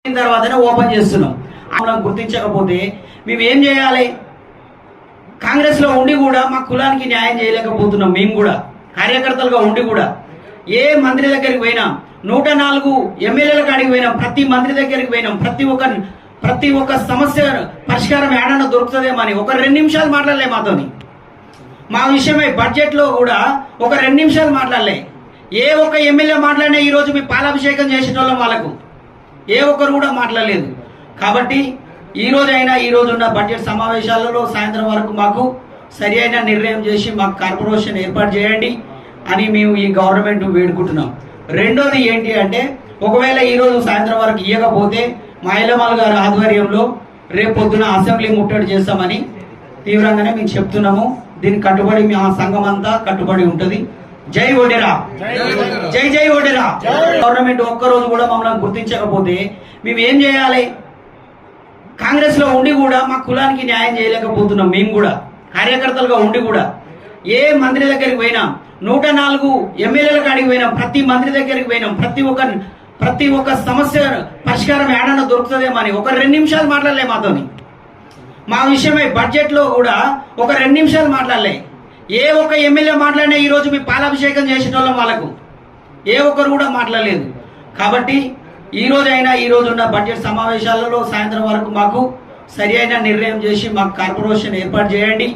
తర్వాతనే ఓపెన్ చేస్తున్నాం. గుర్తించకపోతే మేము ఏం చేయాలి? కాంగ్రెస్ లో ఉండి కూడా మా కులానికి న్యాయం చేయలేకపోతున్నాం. మేము కూడా కార్యకర్తలుగా ఉండి కూడా ఏ మంత్రి దగ్గరికి పోయినాం, 104 ఎమ్మెల్యేల కాడికి పోయినాం, ప్రతి మంత్రి దగ్గరికి పోయినాం, ప్రతి ఒక్క సమస్య పరిష్కారం ఏడన్నా దొరుకుతుందేమని ఒక 2 నిమిషాలు మాట్లాడలే మాతోని. మా విషయమై బడ్జెట్ లో కూడా ఒక 2 నిమిషాలు మాట్లాడలే. ఏ ఒక్క ఎమ్మెల్యే మాట్లాడినా ఈ రోజు మీ పాలాభిషేకం చేసిన వాళ్ళం వాళ్ళకు ఏ ఒక్కరు కూడా మాట్లాడలేదు. కాబట్టి ఈ రోజున్న బడ్జెట్ సమావేశాలలో సాయంత్రం వరకు మాకు సరి అయిన నిర్ణయం చేసి మాకు కార్పొరేషన్ ఏర్పాటు చేయండి అని మేము ఈ గవర్నమెంట్ వేడుకుంటున్నాం. రెండోది ఏంటి అంటే, ఒకవేళ ఈ రోజు సాయంత్రం వరకు ఇవ్వకపోతే మా ఎల్లమల్ గారి ఆధ్వర్యంలో రేపు పొద్దున అసెంబ్లీ ముట్టడి చేస్తామని తీవ్రంగానే మేము చెప్తున్నాము. దీనికి కట్టుబడి మా సంఘం అంతా కట్టుబడి ఉంటుంది. జై ఓడెరా, జై జై ఓడెరా. గవర్నమెంట్ ఒక్కరోజు కూడా మమ్మల్ని గుర్తించకపోతే మేము ఏం చేయాలి? కాంగ్రెస్ లో ఉండి కూడా మా కులానికి న్యాయం చేయలేకపోతున్నాం. మేము కూడా కార్యకర్తలుగా ఉండి కూడా ఏ మంత్రి దగ్గరికి పోయినాం, 104 ఎమ్మెల్యేల కాడికి పోయినాం, ప్రతి మంత్రి దగ్గరికి పోయినాం, ప్రతి ఒక్క సమస్య పరిష్కారం ఏడన్నా దొరుకుతుందేమని ఒక 2 నిమిషాలు మాట్లాడలే మాతోని. మా విషయమై బడ్జెట్ లో కూడా ఒక 2 నిమిషాలు మాట్లాడలే. ఏ ఒక్క ఎమ్మెల్యే మాట్లాడినా ఈ రోజు మీ పాలాభిషేకం చేసిన వాళ్ళం వాళ్ళకు ఏ ఒక్కరు కూడా మాట్లాడలేదు. కాబట్టి ఈ రోజున్న బడ్జెట్ సమావేశాలలో సాయంత్రం వరకు మాకు సరి అయిన నిర్ణయం చేసి మాకు కార్పొరేషన్ ఏర్పాటు చేయండి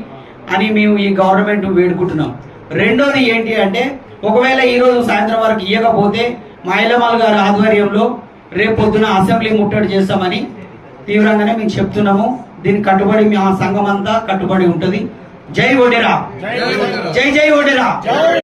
అని మేము ఈ గవర్నమెంట్ వేడుకుంటున్నాం. రెండోది ఏంటి అంటే, ఒకవేళ ఈ రోజు సాయంత్రం వరకు ఇవ్వకపోతే మా ఎల్లమల్ గారి ఆధ్వర్యంలో రేపు పొద్దున అసెంబ్లీ ముట్టడి చేస్తామని తీవ్రంగానే మేము చెప్తున్నాము. దీనికి కట్టుబడి మా సంఘం అంతా కట్టుబడి ఉంటుంది. జై ఓడెరా, జై జై ఓడెరా.